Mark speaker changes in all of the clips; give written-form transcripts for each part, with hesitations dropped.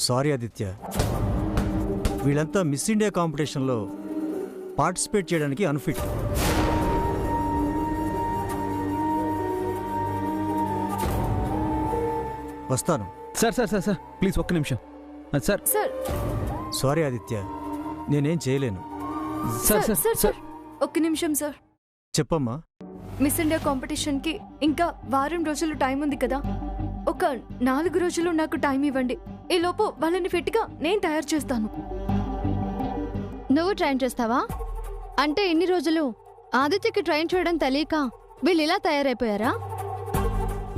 Speaker 1: Sorry Aditya, వీళ్ళంతా miss India కాంపిటీషన్లో participate చేయడానికి అన్ఫిట్. వస్తాను.
Speaker 2: Sir sir sir sir please ఒక్క నిమిషం. సార్
Speaker 3: సార్
Speaker 1: సారీ ఆదిత్య, నేనేం చేయలేను.
Speaker 2: Sir
Speaker 3: sir
Speaker 2: sir
Speaker 3: sir
Speaker 2: sir
Speaker 3: ఒక్క నిమిషం సార్.
Speaker 1: చెప్పమ్మా.
Speaker 3: మిస్ ఇండియా కాంపిటీషన్కి ఇంకా వారం రోజులు టైం ఉంది కదా, ఒక 4 రోజులు నాకు టైం ఇవ్వండి. ఈలోపు వాళ్ళని ఫిట్గా నేను తయారు చేస్తాను.
Speaker 4: నువ్వు ట్రైన్ చేస్తావా? అంటే ఇన్ని రోజులు ఆదిత్యకి ట్రైన్ చేయడం తెలియక వీళ్ళు ఇలా తయారైపోయారా?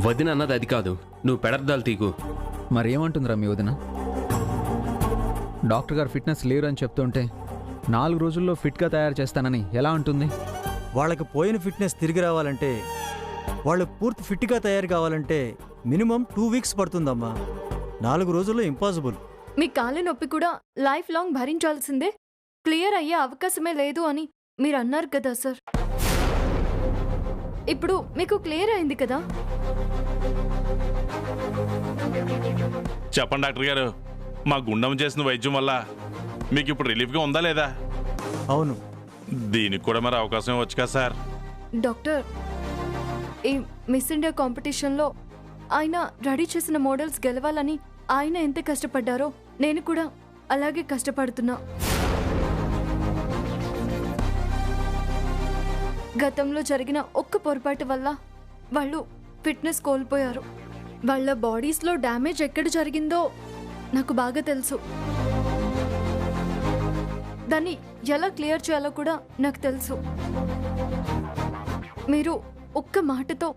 Speaker 5: వదిన అన్నది అది కాదు, నువ్వు పెడర్దాలు తీకు.
Speaker 2: మరేమంటుందిరా మీ వదిన? డాక్టర్ గారు ఫిట్నెస్ లేరు అని చెప్తుంటే 4 రోజుల్లో ఫిట్గా తయారు చేస్తానని ఎలా ఉంటుంది?
Speaker 1: వాళ్ళకి పోయిన ఫిట్నెస్ తిరిగి రావాలంటే, వాళ్ళు పూర్తి ఫిట్గా తయారు కావాలంటే మినిమం 2 వీక్స్ పడుతుందమ్మా. 4 రోజుల్లో ఇంపాసిబుల్.
Speaker 3: మీ కాళ్ళ నొప్పి కూడా లైఫ్ లాంగ్ భరించాల్సిందే, క్లియర్ అయ్యే అవకాశమే లేదు అని మీరు అన్నారు కదా సార్. ఇప్పుడు మీకు క్లియర్ అయింది కదా?
Speaker 6: చెప్పండి డాక్టర్ గారు, మా గుండెం చేసిన వైద్యం వల్ల మీకు ఇప్పుడు రిలీఫ్గా ఉందా లేదా?
Speaker 1: అవును.
Speaker 6: దీనికి కూడా మరి అవకాశం ఇవ్వచ్చు కదా సార్?
Speaker 3: డాక్టర్, ఈ మిస్ ఇండియా కాంపిటీషన్లో ఆయన రెడీ చేసిన మోడల్స్ గెలవాలని ఆయన ఎంత కష్టపడ్డారో నేను కూడా అలాగే కష్టపడుతున్నా. గతంలో జరిగిన ఒక్క పొరపాటు వల్ల వాళ్ళు ఫిట్నెస్ కోల్పోయారు. వాళ్ళ బాడీస్లో డ్యామేజ్ ఎక్కడ జరిగిందో నాకు బాగా తెలుసు. దాన్ని ఎలా క్లియర్ చేయాలో కూడా నాకు తెలుసు. మీరు ఒక్క మాటతో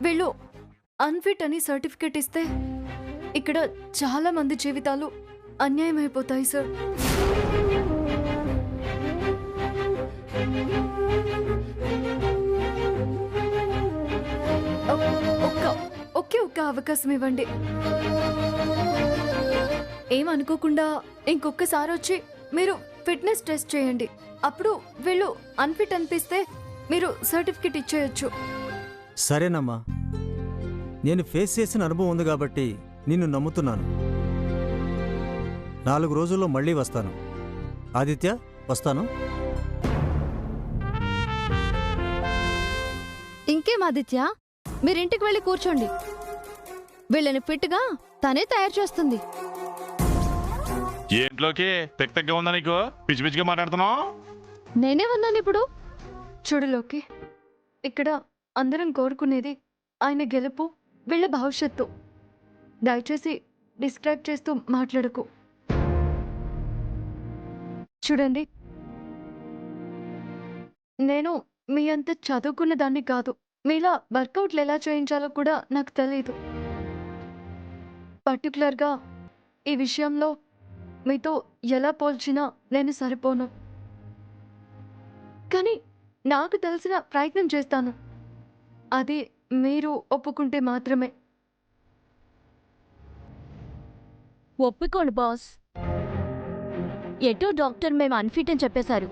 Speaker 3: వీళ్ళు అన్ఫిట్ అని సర్టిఫికేట్ ఇస్తే ఇక్కడ చాలా మంది జీవితాలు అన్యాయం అయిపోతాయి సార్. ఒక్క అవకాశం ఇవ్వండి. ఏమనుకోకుండా ఇంకొకసారి వచ్చి మీరు ఫిట్నెస్ టెస్ట్ చేయండి. అప్పుడు వీళ్ళు అన్ఫిట్ అనిపిస్తే మీరు సర్టిఫికేట్ ఇచ్చేయచ్చు.
Speaker 1: సరేనమ్మా, నేను ఫేస్ చేసిన అనుభవం ఉంది కాబట్టి నిన్ను నమ్ముతున్నాను. 4 రోజుల్లో మళ్ళీ వస్తాను. ఆదిత్య, వస్తాను.
Speaker 4: ఇంకేం ఆదిత్య, మీరింటికి వెళ్ళి కూర్చోండి. వీళ్ళని ఫిట్గా తనే తయారు చేస్తుంది.
Speaker 6: ఏంట్లోకి తెగగా ఉందా నీకు? పిచ్చి పిచ్చిగా మాట్లాడుతున్నావు.
Speaker 4: నేనే ఉన్నాను ఇప్పుడు.
Speaker 3: చూడులోకి, ఇక్కడ అందరం కోరుకునేది ఆయన గెలుపు, వీళ్ళ భవిష్యత్తు. దయచేసి డిస్క్రైబ్ చేస్తూ మాట్లాడకు. చూడండి, నేను మీ అంత చదువుకున్న దాన్ని కాదు. మీలా వర్కౌట్లు ఎలా చేయించాలో కూడా నాకు తెలియదు. పర్టికులర్గా ఈ విషయంలో మీతో ఎలా పోల్చినా నేను సరిపోను. కానీ నాకు తెలిసిన ప్రయత్నం చేస్తాను. అది మీరు ఒప్పుకుంటే మాత్రమే.
Speaker 7: ఒప్పుకోండి బాస్. ఎటో డాక్టర్ మేము అన్ఫిట్ అని చెప్పేశారు.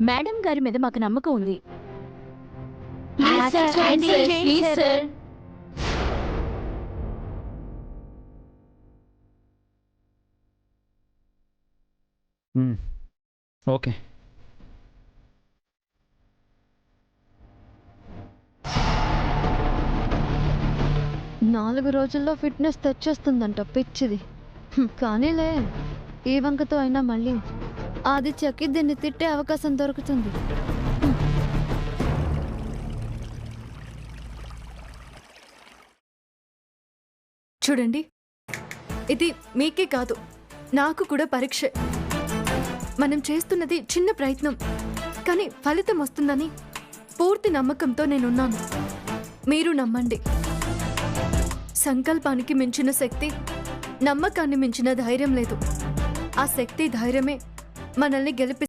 Speaker 7: మేడం గారి మీద మాకు నమ్మకం ఉంది.
Speaker 2: ఓకే.
Speaker 4: నాలుగు రోజుల్లో ఫిట్నెస్ తెచ్చేస్తుందంట పిచ్చిది. కానీలే, ఈ వంకతో అయినా మళ్ళీ ఆదిత్యకి దీన్ని తిట్టే అవకాశం దొరుకుతుంది.
Speaker 3: చూడండి, ఇది మీకే కాదు, నాకు కూడా పరీక్ష. మనం చేస్తున్నది చిన్న ప్రయత్నం, కానీ ఫలితం వస్తుందని పూర్తి నమ్మకంతో నేనున్నాను. మీరు నమ్మండి. సంకల్పానికి మించిన శక్తి, నమ్మకాన్ని మించిన ధైర్యం లేదు. ఆ శక్తి, ధైర్యమే మనల్ని గెలిపి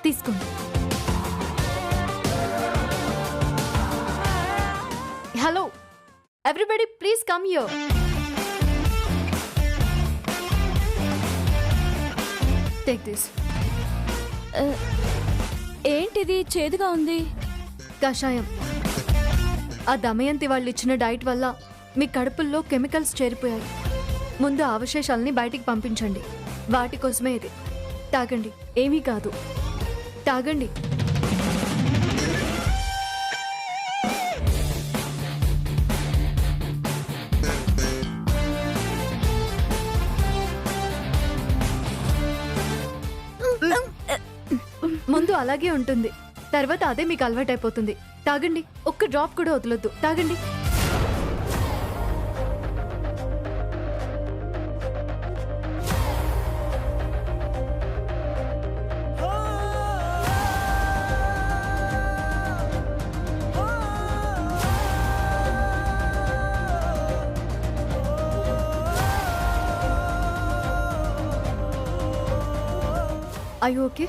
Speaker 3: తీసుకోండి. Hello everybody, please come here. Take this.
Speaker 7: ఏంటిది చేదుగా ఉంది?
Speaker 3: కషాయం. ఆ దమయంతి వాళ్ళు ఇచ్చిన డైట్ వల్ల మీ కడుపుల్లో కెమికల్స్ చేరిపోయాయి. ముందు అవశేషాలని బయటికి పంపించండి. వాటి కోసమే ఇది. తాగండి, ఏమీ కాదు. తాగండి. ముందు అలాగే ఉంటుంది, తర్వాత అదే మీకు అలవాటైపోతుంది. తాగండి, ఒక్క డ్రాప్ కూడా వదలొద్దు. తాగండి. Are you okay?